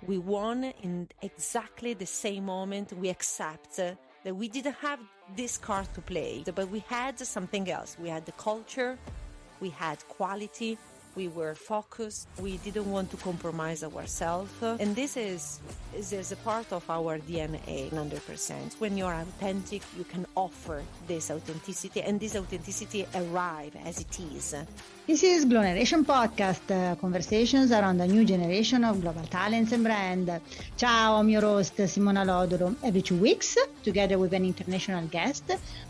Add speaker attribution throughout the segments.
Speaker 1: We won in exactly the same moment. We accept that we didn't have this card to play, but we had something else. We had the culture, we had quality, we were focused, we didn't want to compromise ourselves. And this is a part of our DNA, 100%. When you're authentic, you can offer this authenticity, and this authenticity arrive as it is.
Speaker 2: This is Gloneration Podcast, conversations around the new generation of global talents and brand. Ciao, I'm your host, Simona Lodolo. Every 2 weeks, together with an international guest,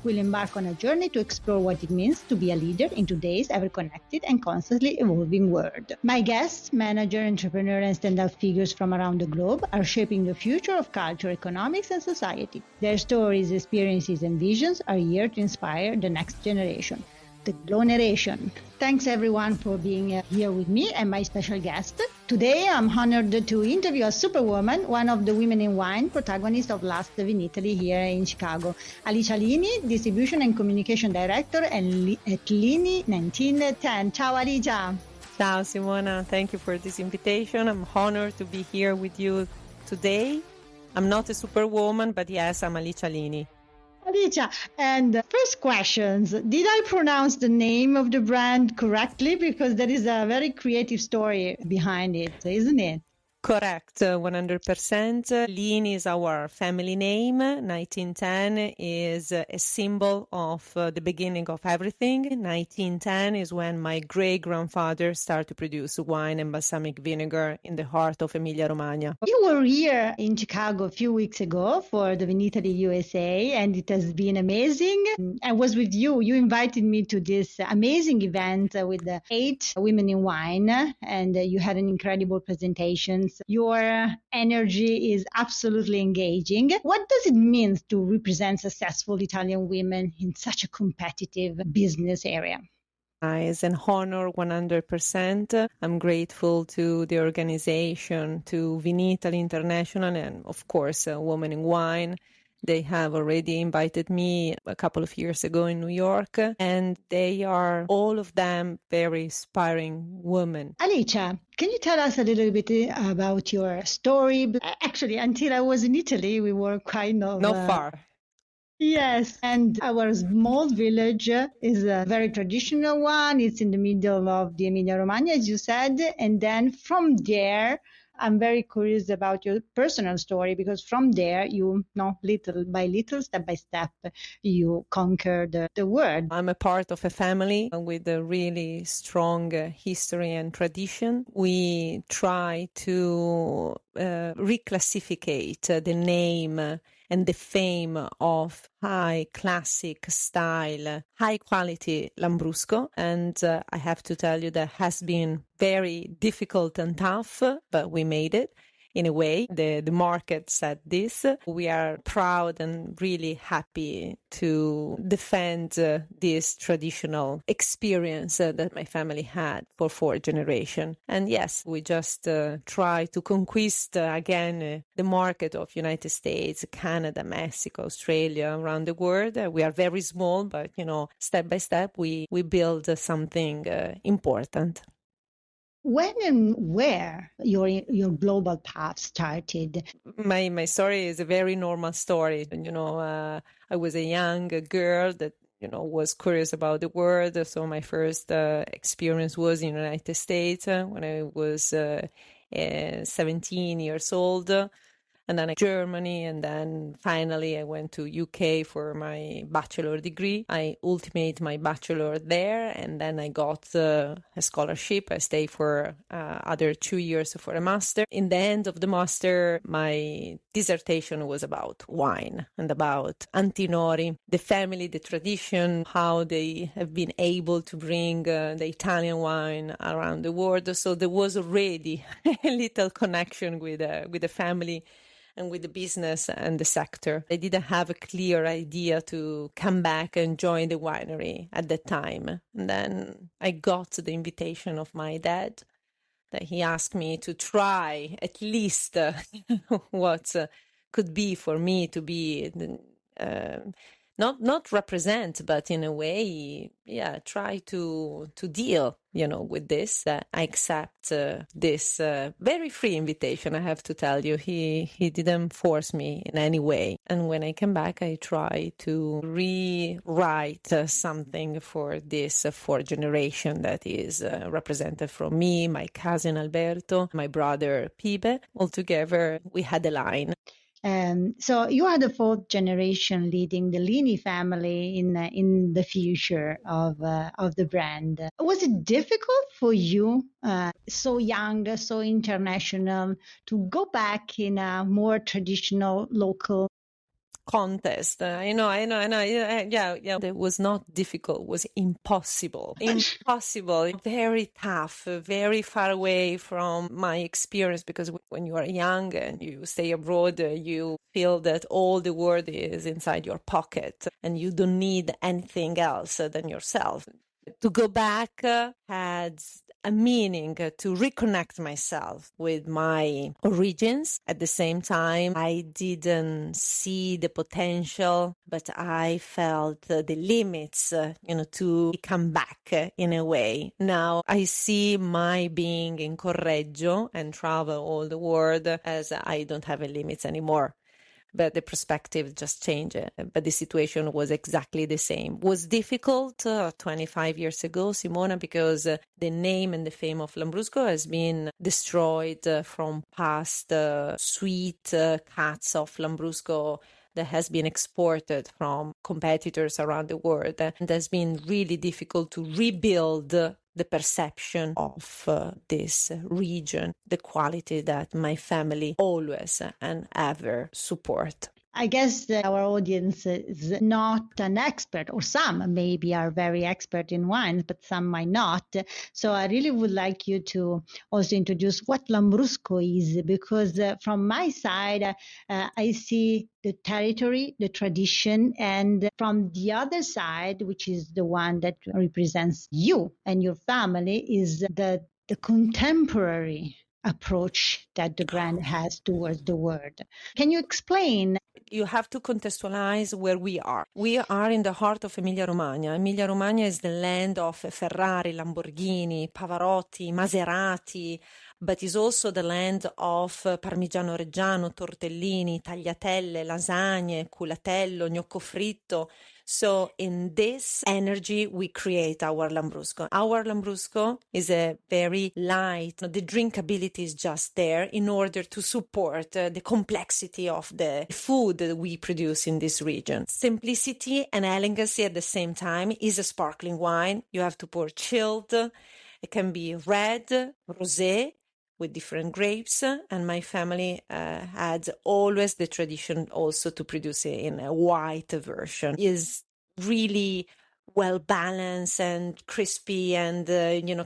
Speaker 2: we'll embark on a journey to explore what it means to be a leader in today's ever-connected and constantly evolving world. My guests, manager, entrepreneur, and stand-up figures from around the globe are shaping the future of culture, economics, and society. Their stories, experiences, and visions are here to inspire the next generation. The Gloneration. Thanks everyone for being here with me and my special guest. Today I'm honored to interview a superwoman, one of the women in wine protagonists of last Vinitaly here in Chicago. Alicia Lini, Distribution and Communication Director at Lini 1910. Ciao Alicia.
Speaker 1: Ciao Simona, thank you for this invitation. I'm honored to be here with you today. I'm not a superwoman, but yes, I'm Alicia Lini.
Speaker 2: Alicia, and first questions. Did I pronounce the name of the brand correctly? Because there is a very creative story behind it, isn't it?
Speaker 1: Correct, 100%. Lini is our family name. 1910 is a symbol of the beginning of everything. 1910 is when my great-grandfather started to produce wine and balsamic vinegar in the heart of Emilia Romagna.
Speaker 2: You were here in Chicago a few weeks ago for the Vinitaly USA, and it has been amazing. I was with you. You invited me to this amazing event with 8 women in wine, and you had an incredible presentation. Your energy is absolutely engaging. What does it mean to represent successful Italian women in such a competitive business area?
Speaker 1: It's an honor, 100%. I'm grateful to the organization, to Vinitaly International, and of course, Women in Wine. They have already invited me a couple of years ago in New York, and they are, all of them, very inspiring women.
Speaker 2: Alicia, can you tell us a little bit about your story? Actually, until I was in Italy, we were kind of...
Speaker 1: Not far.
Speaker 2: Yes, and our small village is a very traditional one. It's in the middle of the Emilia Romagna, as you said. And then from there, I'm very curious about your personal story, because from there, you know, little by little, step by step, you conquered the world.
Speaker 1: I'm a part of a family with a really strong history and tradition. We try to reclassificate the name and the fame of high classic style, high quality Lambrusco. And I have to tell you that has been very difficult and tough, but we made it. In a way, the market said this. We are proud and really happy to defend this traditional experience that my family had for 4 generations. And yes, we just try to conquest again the market of United States, Canada, Mexico, Australia, around the world. We are very small, but you know, step by step, we build something important.
Speaker 2: When and where your global path started?
Speaker 1: My story is a very normal story. You know, I was a young girl that, you know, was curious about the world. So my first experience was in the United States when I was 17 years old. And then Germany, and then finally I went to UK for my bachelor degree. I ultimated my bachelor there, and then I got a scholarship. I stayed for other 2 years for a master. In the end of the master, my dissertation was about wine and about Antinori, the family, the tradition, how they have been able to bring the Italian wine around the world. So there was already a little connection with the family and with the business and the sector. I didn't have a clear idea to come back and join the winery at that time. And then I got the invitation of my dad, that he asked me to try at least what could be for me to be not represent, but in a way, yeah, try to deal, with this. I accept this very free invitation. I have to tell you, he didn't force me in any way. And when I come back, I try to rewrite something for this fourth generation that is represented from me, my cousin Alberto, my brother Pibe. Altogether, we had a line.
Speaker 2: So you are the fourth generation leading the Lini family in the future of the brand. Was it difficult for you, so young, so international, to go back in a more traditional local
Speaker 1: contest? I know. Yeah. It was not difficult. It was impossible. Impossible. Very tough. Very far away from my experience, because when you are young and you stay abroad, you feel that all the world is inside your pocket and you don't need anything else than yourself. To go back had a meaning to reconnect myself with my origins. At the same time, I didn't see the potential, but I felt the limits, to come back in a way. Now I see my being in Correggio and travel all the world as I don't have limits anymore. But the perspective just changed. But the situation was exactly the same. Was difficult 25 years ago, Simona, because the name and the fame of Lambrusco has been destroyed from past sweet cuts of Lambrusco that has been exported from competitors around the world. And it has been really difficult to rebuild the perception of this region, the quality that my family always and ever support.
Speaker 2: I guess that our audience is not an expert, or some maybe are very expert in wines, but some might not. So I really would like you to also introduce what Lambrusco is, because from my side, I see the territory, the tradition, and from the other side, which is the one that represents you and your family, is the contemporary approach that the brand has towards the world. Can you explain?
Speaker 1: You have to contextualize where we are. We are in the heart of Emilia Romagna. Emilia Romagna is the land of Ferrari, Lamborghini, Pavarotti, Maserati, but is also the land of Parmigiano Reggiano, tortellini, tagliatelle, lasagne, culatello, gnocco fritto. So in this energy, we create our Lambrusco. Our Lambrusco is a very light. The drinkability is just there in order to support the complexity of the food that we produce in this region. Simplicity and elegancy at the same time. Is a sparkling wine. You have to pour chilled. It can be red, rosé, with different grapes, and my family had always the tradition also to produce it in a white version. Is really well balanced and crispy, and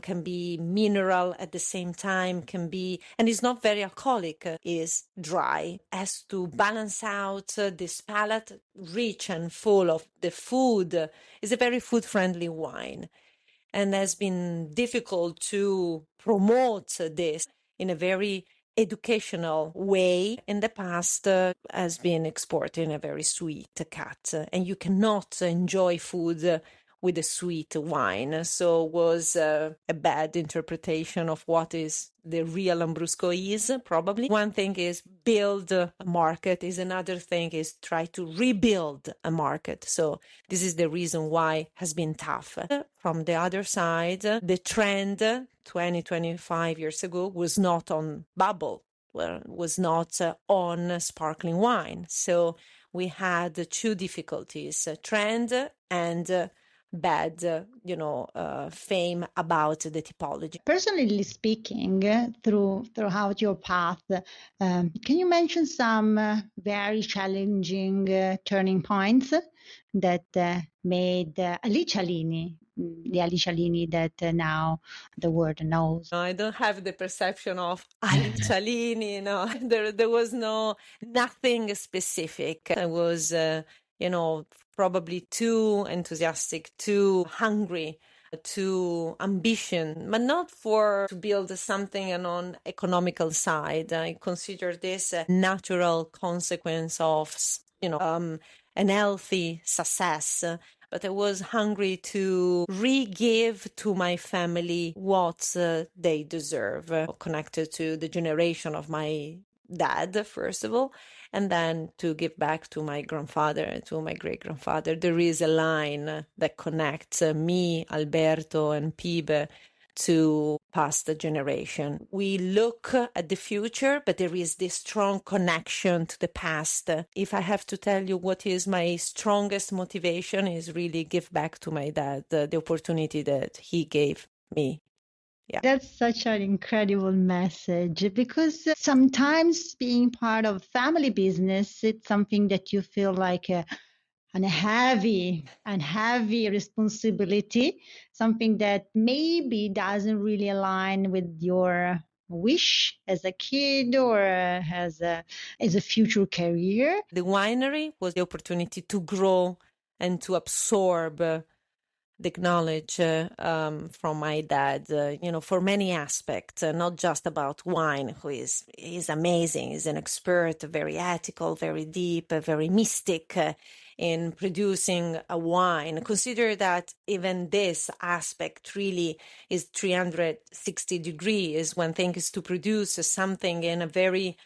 Speaker 1: can be mineral at the same time, and it's not very alcoholic, is dry, has to balance out this palate, rich and full of the food. Is a very food friendly wine, and has been difficult to promote this in a very educational way. In the past, has been exported in a very sweet cut, and you cannot enjoy food with a sweet wine. So it was a bad interpretation of what is the real Lambrusco is, probably. One thing is build a market, is another thing is try to rebuild a market. So this is the reason why it has been tough. From the other side, the trend 25 years ago was not on bubble, was not on sparkling wine. So we had two difficulties, trend and bad, fame about the typology.
Speaker 2: Personally speaking, throughout your path, can you mention some very challenging turning points that made Alicia Lini, the Alicia Lini that now the world knows?
Speaker 1: I don't have the perception of Alicia Lini. No, there was nothing specific. I was, probably too enthusiastic, too hungry, too ambition, but not to build something on economical side. I consider this a natural consequence of, an healthy success, but I was hungry to re-give to my family what they deserve, connected to the generation of my dad, first of all, and then to give back to my grandfather and to my great-grandfather. There is a line that connects me, Alberto, and Pibe to past the generation. We look at the future, but there is this strong connection to the past. If I have to tell you what is my strongest motivation, is really give back to my dad the opportunity that he gave me. Yeah.
Speaker 2: That's such an incredible message, because sometimes being part of family business, it's something that you feel like a heavy responsibility, something that maybe doesn't really align with your wish as a kid or as a future career.
Speaker 1: The winery was the opportunity to grow and to absorb the knowledge from my dad, for many aspects, not just about wine, who is amazing, is an expert, very ethical, very deep, very mystic in producing a wine. Consider that even this aspect really is 360 degrees. One thing is to produce something in a very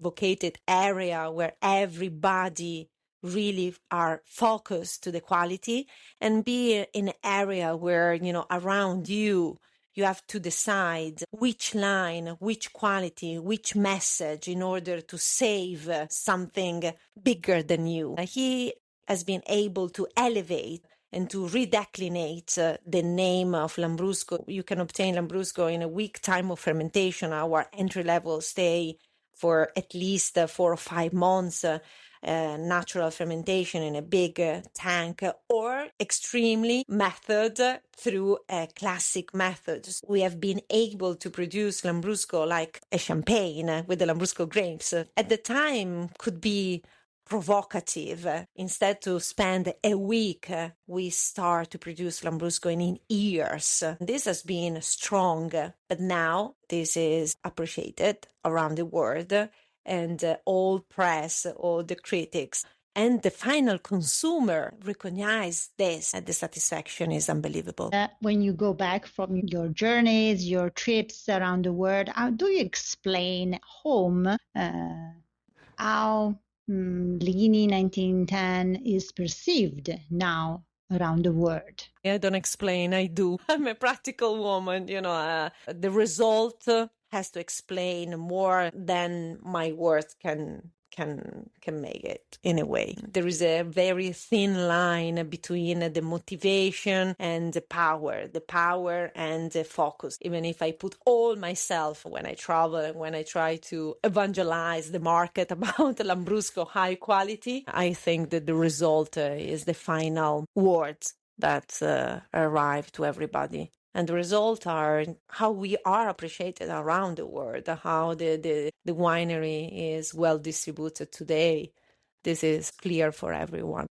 Speaker 1: vocated area where everybody really are focused to the quality, and be in an area where, around you have to decide which line, which quality, which message in order to save something bigger than you. He has been able to elevate and to redeclinate the name of Lambrusco. You can obtain Lambrusco in a week time of fermentation. Our entry-level stay for at least 4 or 5 months, natural fermentation in a big tank, or extremely method through classic methods. We have been able to produce Lambrusco like a champagne with the Lambrusco grapes. At the time could be provocative. Instead to spend a week, we start to produce Lambrusco in years. This has been strong, but now this is appreciated around the world, and all press, all the critics, and the final consumer recognize this, and the satisfaction is unbelievable.
Speaker 2: When you go back from your journeys, your trips around the world, how do you explain home how Lini 1910 is perceived now around the world?
Speaker 1: I don't explain, I do. I'm a practical woman, the result has to explain more than my words can make it, in a way. There is a very thin line between the motivation and the power and the focus. Even if I put all myself when I travel and when I try to evangelize the market about Lambrusco high quality, I think that the result is the final words that arrive to everybody. And the results are how we are appreciated around the world, how the winery is well distributed today. This is clear for everyone.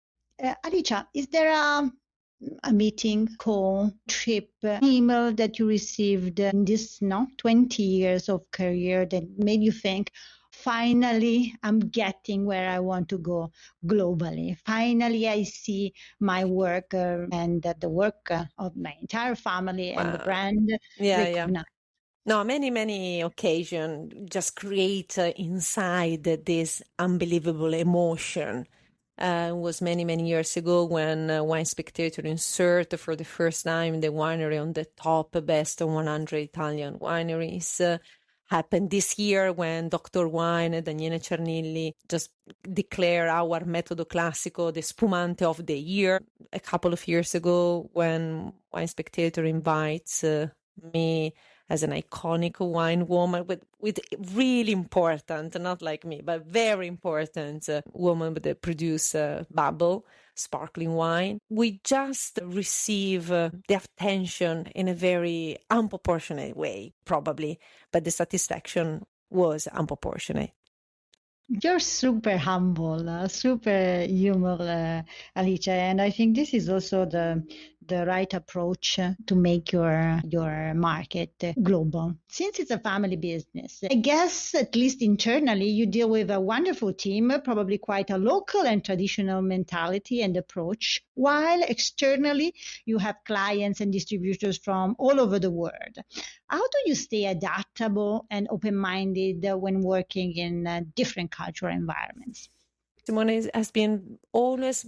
Speaker 2: Alicia, is there a meeting, call, trip, email that you received in this 20 years of career that made you think, finally, I'm getting where I want to go globally. Finally, I see my work and the work of my entire family and the brand recognized.
Speaker 1: No, many occasions just create inside this unbelievable emotion. It was many years ago when Wine Spectator insert for the first time the winery on the top best 100 Italian wineries. Happened this year when Dr. Wine, Daniele Cernilli, just declare our Metodo Classico the Spumante of the year. A couple of years ago when Wine Spectator invites me as an iconic wine woman with really important, not like me, but very important woman with the produce bubble, sparkling wine. We just receive the attention in a very unproportionate way, probably, but the satisfaction was unproportionate.
Speaker 2: You're super humble, super humble, Alicia, and I think this is also the the right approach to make your market global. Since it's a family business, I guess at least internally you deal with a wonderful team, probably quite a local and traditional mentality and approach, while externally you have clients and distributors from all over the world. How do you stay adaptable and open-minded when working in different cultural environments?
Speaker 1: Simone has been always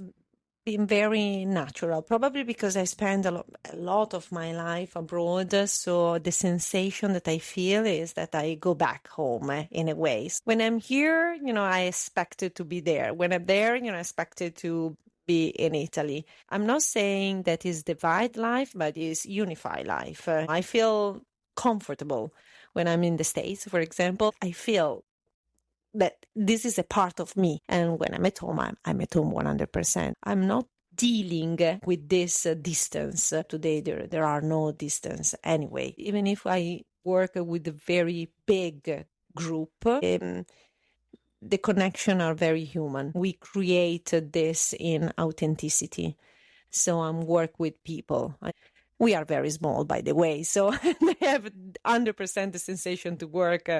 Speaker 1: been very natural, probably because I spend a lot of my life abroad. So the sensation that I feel is that I go back home in a way. When I'm here, I expected to be there. When I'm there, I expected to be in Italy. I'm not saying that is divide life, but is unify life. I feel comfortable when I'm in the States, for example. I feel that this is a part of me. And when I'm at home, I'm at home 100%. I'm not dealing with this distance. Today, there are no distance anyway. Even if I work with a very big group, the connection are very human. We create this in authenticity. So I'm work with people. We are very small, by the way. So I have 100% the sensation to work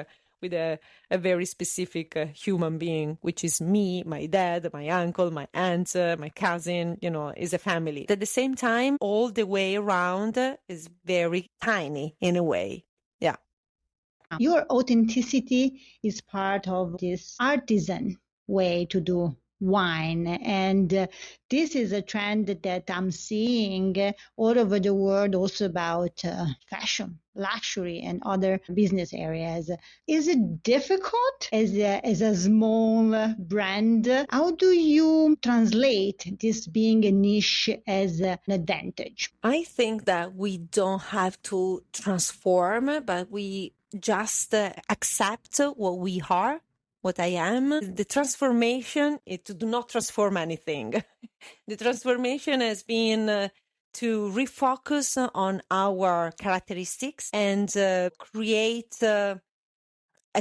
Speaker 1: with a very specific human being, which is me, my dad, my uncle, my aunt, my cousin, is a family. At the same time, all the way around is very tiny in a way. Yeah.
Speaker 2: Your authenticity is part of this artisan way to do wine. And this is a trend that I'm seeing all over the world, also about fashion, luxury, and other business areas. Is it difficult as a small brand? How do you translate this being a niche as an advantage?
Speaker 1: I think that we don't have to transform, but we just accept what we are, what I am. The transformation is to do not transform anything. The transformation has been to refocus on our characteristics and create a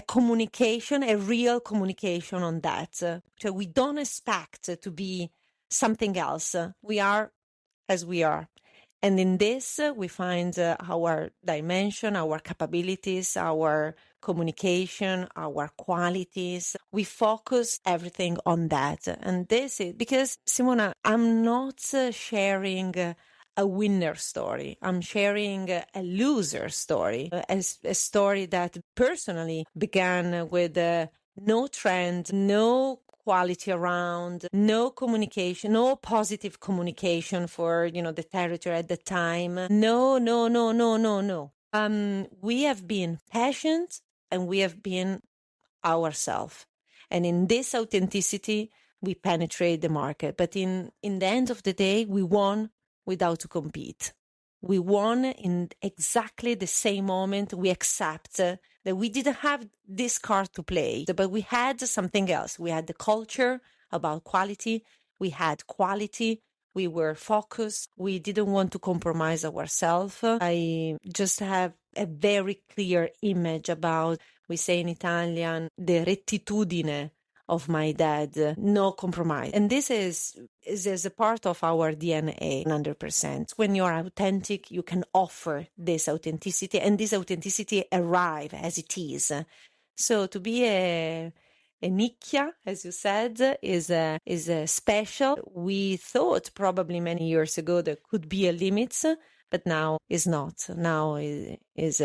Speaker 1: communication, a real communication on that. So we don't expect to be something else. We are as we are. And in this, we find our dimension, our capabilities, our communication, our qualities. We focus everything on that. And this is because, Simona, I'm not sharing a winner story. I'm sharing a loser story, a story that personally began with no trend, no quality around, no communication, no positive communication for, the territory at the time. No. We have been patient and we have been ourselves. And in this authenticity, we penetrate the market. But in the end of the day, we won without to compete. We won in exactly the same moment. We accept that we didn't have this card to play, but we had something else. We had the culture about quality. We had quality. We were focused. We didn't want to compromise ourselves. I just have a very clear image about, we say in Italian, the rettitudine of my dad, no compromise. And this is a part of our DNA, 100%. When you're authentic, you can offer this authenticity, and this authenticity arrive as it is. So to be a nicchia, as you said, is special. We thought probably many years ago there could be a limit, but now is not. Now is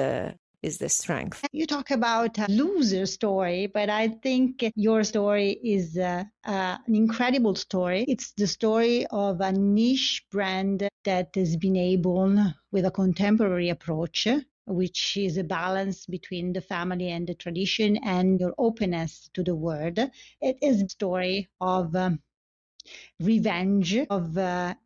Speaker 1: the strength.
Speaker 2: You talk about a loser story, but I think your story is an incredible story. It's the story of a niche brand that has been able, with a contemporary approach, which is a balance between the family and the tradition and your openness to the world. It is a story of revenge, of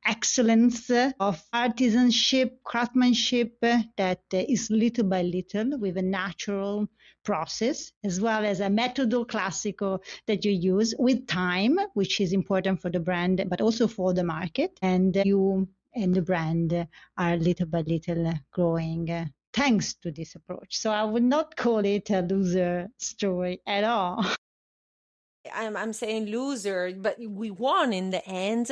Speaker 2: excellence, of artisanship, craftsmanship that is little by little with a natural process, as well as a metodo classico that you use with time, which is important for the brand, but also for the market. And you and the brand are little by little growing thanks to this approach. So I would not call it a loser story at all.
Speaker 1: I'm saying loser, but we won in the end,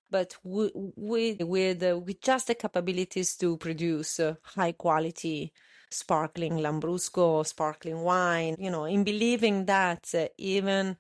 Speaker 1: but with just the capabilities to produce high quality sparkling Lambrusco, sparkling wine, in believing that even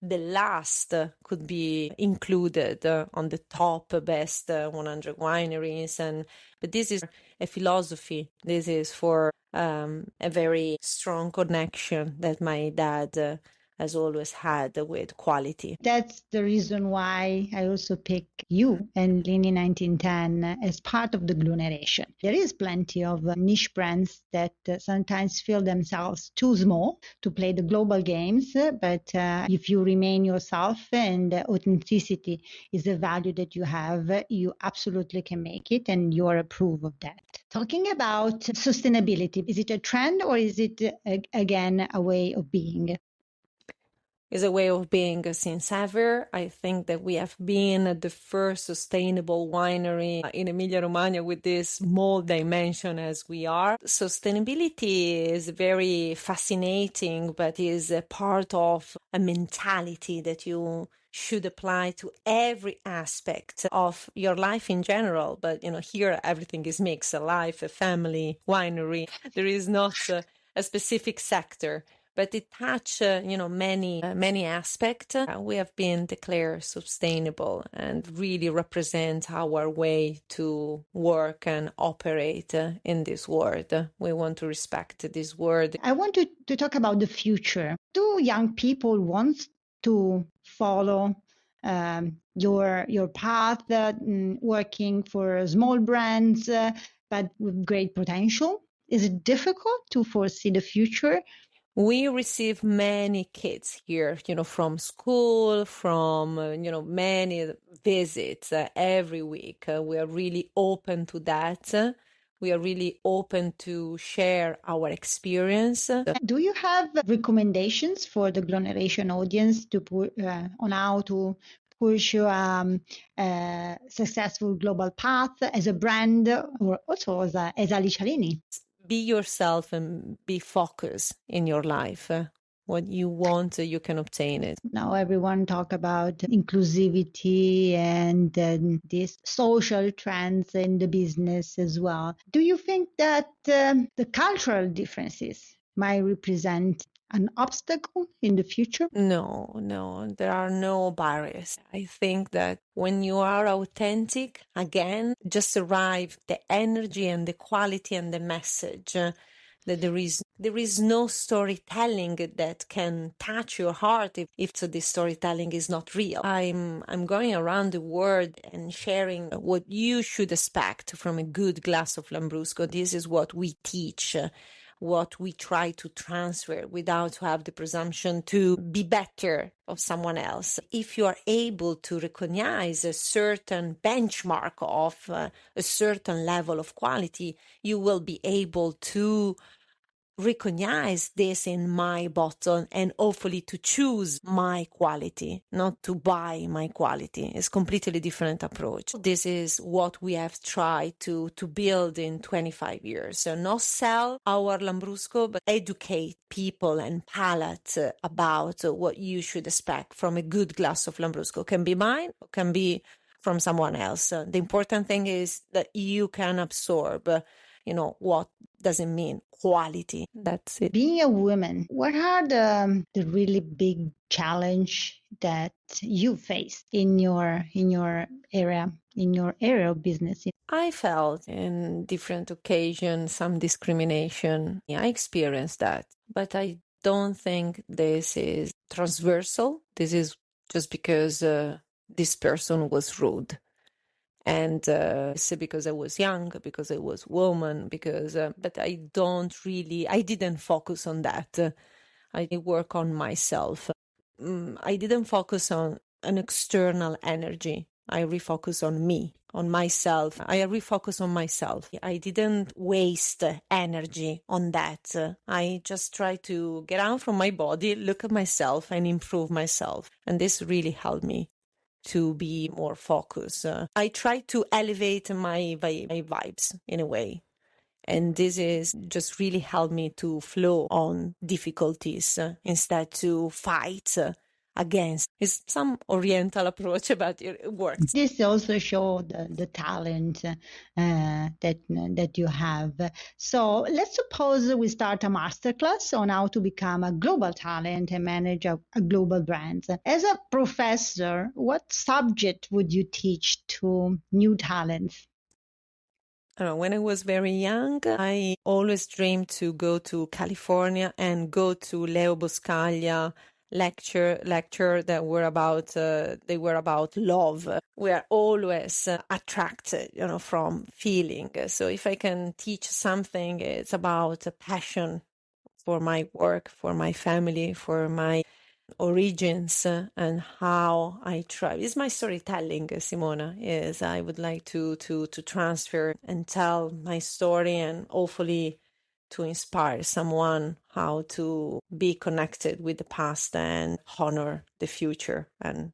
Speaker 1: the last could be included on the top best 100 wineries. But this is a philosophy. This is for a very strong connection that my dad has always had with quality.
Speaker 2: That's the reason why I also pick you and Lini 1910 as part of the Gloneration. There is plenty of niche brands that sometimes feel themselves too small to play the global games, but if you remain yourself and authenticity is a value that you have, you absolutely can make it, and you are a proof of that. Talking about sustainability, is it a trend or is it again a way of being?
Speaker 1: Is a way of being since ever. I think that we have been the first sustainable winery in Emilia Romagna with this small dimension as we are. Sustainability is very fascinating, but is a part of a mentality that you should apply to every aspect of your life in general. But, here everything is mixed, a life, a family, winery. There is not a specific sector, but it touches, many aspects. We have been declared sustainable and really represent our way to work and operate in this world. We want to respect this world.
Speaker 2: I want to talk about the future. Do young people want to follow your path, working for small brands, but with great potential? Is it difficult to foresee the future?
Speaker 1: We receive many kids here, from school, from, many visits every week. We are really open to that. We are really open to share our experience.
Speaker 2: Do you have recommendations for the Gloneration audience to put on how to push a successful global path as a brand, or also as Alicia Lini?
Speaker 1: Be yourself and be focused in your life. What you want, you can obtain it.
Speaker 2: Now everyone talk about inclusivity and these social trends in the business as well. Do you think that the cultural differences might represent an obstacle in the future?
Speaker 1: No, there are no barriers. I think that when you are authentic, again, just arrive the energy and the quality and the message. That there is no storytelling that can touch your heart if the storytelling is not real. I'm going around the world and sharing what you should expect from a good glass of Lambrusco. This is what we teach, what we try to transfer without to have the presumption to be better of someone else. If you are able to recognize a certain benchmark of a certain level of quality, you will be able to recognize this in my bottle and hopefully to choose my quality, not to buy my quality. It's completely different approach. This is what we have tried to build in 25 years. So not sell our Lambrusco, but educate people and palate about what you should expect from a good glass of Lambrusco. Can be mine, or can be from someone else. The important thing is that you can absorb what does it mean? Quality. That's it.
Speaker 2: Being a woman, what are the really big challenge that you faced in your area of business?
Speaker 1: I felt in different occasions some discrimination. I experienced that, but I don't think this is transversal. This is just because this person was rude. And because I was young, because I was woman, but I didn't focus on that. I work on myself. I didn't focus on an external energy. I refocus on me, on myself. I refocus on myself. I didn't waste energy on that. I just try to get out from my body, look at myself and improve myself. And this really helped me to be more focused. I try to elevate my vibes in a way. And this is just really helped me to flow on difficulties instead to fight against. It's some Oriental approach, but it works.
Speaker 2: This also shows the talent that you have. So let's suppose we start a masterclass on how to become a global talent and manage a global brand. As a professor, what subject would you teach to new talents?
Speaker 1: When I was very young, I always dreamed to go to California and go to Leo Buscaglia lecture that were about they were about love. We are always attracted, from feeling. So if I can teach something, it's about a passion for my work, for my family, for my origins, and how I try. It's my storytelling, Simona. Is I would like to transfer and tell my story, and hopefully to inspire someone how to be connected with the past and honor the future, and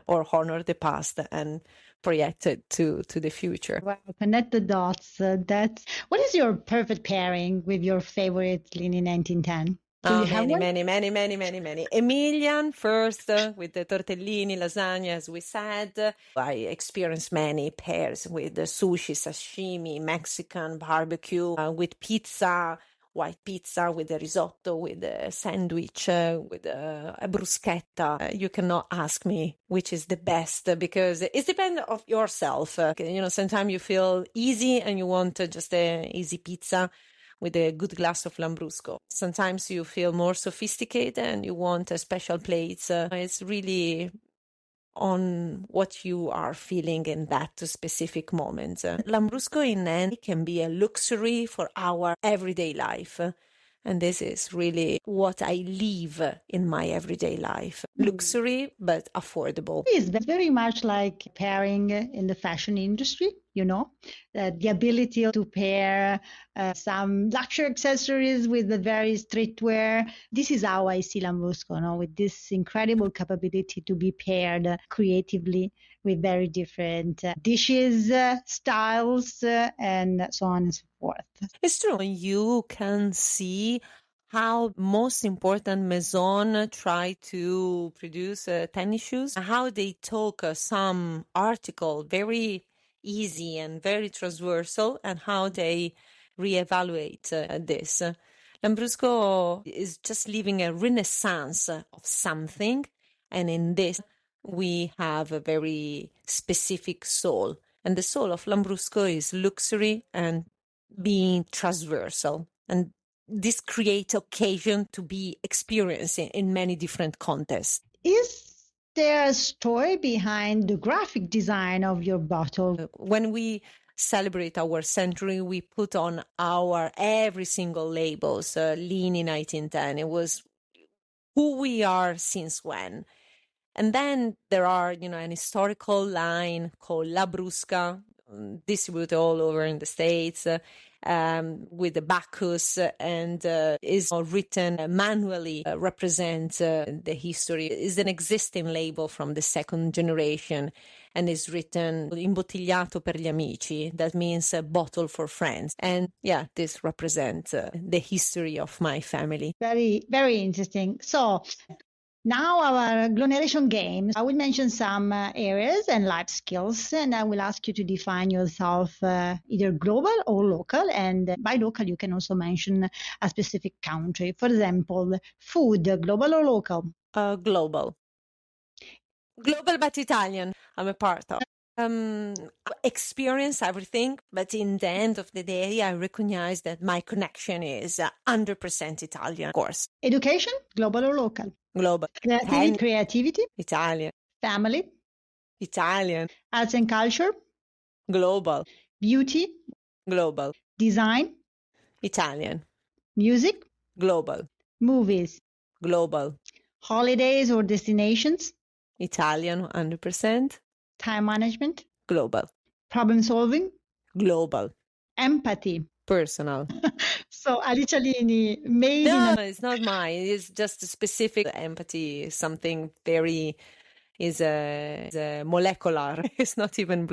Speaker 1: or honor the past and project it to the future.
Speaker 2: Wow, connect the dots. That's what is your perfect pairing with your favorite Lini 1910? Do you have one?
Speaker 1: Many. Emilian first with the tortellini, lasagna, as we said. I experienced many pairs with the sushi, sashimi, Mexican barbecue, with pizza, white pizza, with the risotto, with the sandwich, with a bruschetta. You cannot ask me which is the best because it depends of yourself. Sometimes you feel easy and you want just a easy pizza with a good glass of Lambrusco. Sometimes you feel more sophisticated and you want a special plate. It's really on what you are feeling in that specific moment. Lambrusco in end can be a luxury for our everyday life. And this is really what I live in my everyday life. Luxury, but affordable.
Speaker 2: It's very much like pairing in the fashion industry, the ability to pair some luxury accessories with the very streetwear. This is how I see Lambrusco, with this incredible capability to be paired creatively with very different dishes, styles, and so on and so forth.
Speaker 1: It's true. You can see how most important maison try to produce tennis shoes, how they took some article very easy and very transversal, and how they reevaluate this. Lambrusco is just living a renaissance of something, and in this we have a very specific soul. And the soul of Lambrusco is luxury and being transversal, and this creates occasion to be experiencing in many different contexts.
Speaker 2: Is there a story behind the graphic design of your bottle?
Speaker 1: When we celebrate our century, we put on our every single labels, Lini 1910. It was who we are since when. And then there are, an historical line called Lambrusco, distributed all over in the States, with the Bacchus, and is written manually, represents the history. Is an existing label from the second generation, and is written imbottigliato per gli amici. That means a bottle for friends. And this represents the history of my family.
Speaker 2: Very, very interesting. So now our Gloneration game. I will mention some areas and life skills, and I will ask you to define yourself either global or local. And by local, you can also mention a specific country. For example, food, global or local?
Speaker 1: Global. Global, but Italian. I'm a part of. Experience everything, but in the end of the day, I recognize that my connection is 100% Italian, of course.
Speaker 2: Education, global or local?
Speaker 1: Global.
Speaker 2: Creativity?
Speaker 1: Italian.
Speaker 2: Family?
Speaker 1: Italian.
Speaker 2: Arts and culture?
Speaker 1: Global.
Speaker 2: Beauty?
Speaker 1: Global.
Speaker 2: Design?
Speaker 1: Italian.
Speaker 2: Music?
Speaker 1: Global.
Speaker 2: Movies?
Speaker 1: Global.
Speaker 2: Holidays or destinations?
Speaker 1: Italian, 100%.
Speaker 2: Time management?
Speaker 1: Global.
Speaker 2: Problem solving?
Speaker 1: Global.
Speaker 2: Empathy?
Speaker 1: Personal.
Speaker 2: So Alicia Lini,
Speaker 1: No, it's not mine. It's just a specific empathy, something very is a molecular. It's not even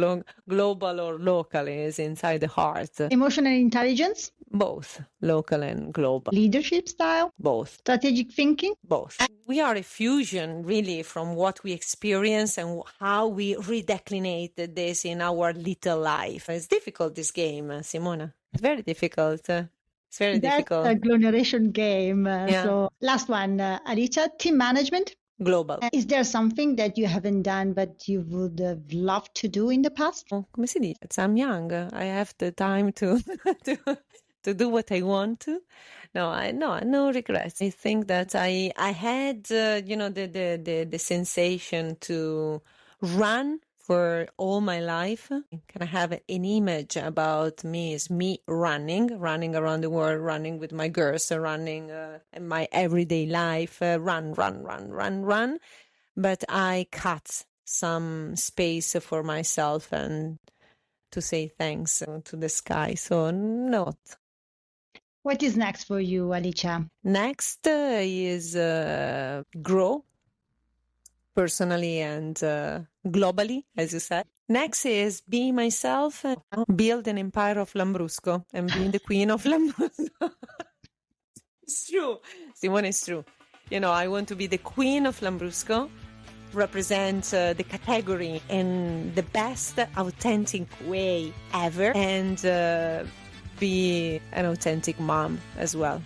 Speaker 1: global or local. It's inside the heart.
Speaker 2: Emotional intelligence?
Speaker 1: Both local and global.
Speaker 2: Leadership style?
Speaker 1: Both.
Speaker 2: Strategic thinking?
Speaker 1: Both. We are a fusion, really, from what we experience and how we redeclinate this in our little life. It's difficult, this game, Simona. It's very difficult. It's very difficult.
Speaker 2: That's a Gloneration game.
Speaker 1: Yeah.
Speaker 2: So last one, Alicia, team management?
Speaker 1: Global.
Speaker 2: Is there something that you haven't done but you would have loved to do in the past?
Speaker 1: Come si dice? I'm young. I have the time to to do what I want to. No regrets. I think that I had the sensation to run for all my life. Can I have an image about me is me running around the world, running with my girls, running in my everyday life, run. But I cut some space for myself and to say thanks to the sky. So not.
Speaker 2: What is next for you, Alicia?
Speaker 1: Next is grow personally and globally, as you said. Next is be myself, build an empire of Lambrusco and being the queen of Lambrusco. It's true. Simone, it's true. I want to be the queen of Lambrusco, represent the category in the best authentic way ever, and be an authentic mom as well.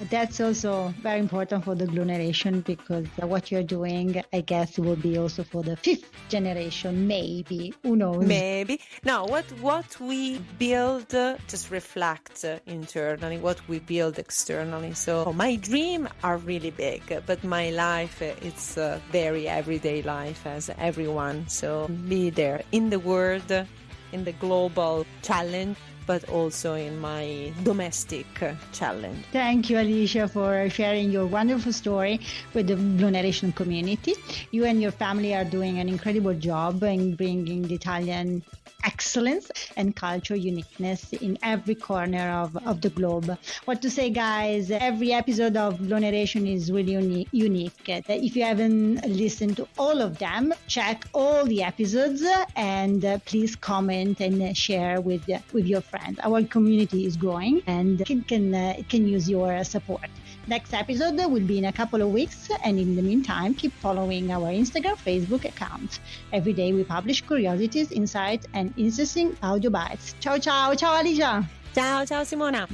Speaker 2: That's also very important for the Gloneration, because what you're doing, I guess, will be also for the 5th generation, maybe. Who knows?
Speaker 1: Maybe. Now, what we build just reflects internally what we build externally. So my dreams are really big, but my life, it's a very everyday life as everyone. So be there in the world, in the global challenge, but also in my domestic challenge.
Speaker 2: Thank you, Alicia, for sharing your wonderful story with the Gloneration community. You and your family are doing an incredible job in bringing the Italian excellence and culture uniqueness in every corner of the globe. What to say, guys, every episode of Gloneration is really unique. If you haven't listened to all of them, check all the episodes and please comment and share with your friends. Our community is growing and can use your support. Next episode will be in a couple of weeks, and in the meantime, keep following our Instagram, Facebook accounts. Every day we publish curiosities, insights, and interesting audio bites. Ciao, ciao, ciao, Alicia.
Speaker 1: Ciao, Simona.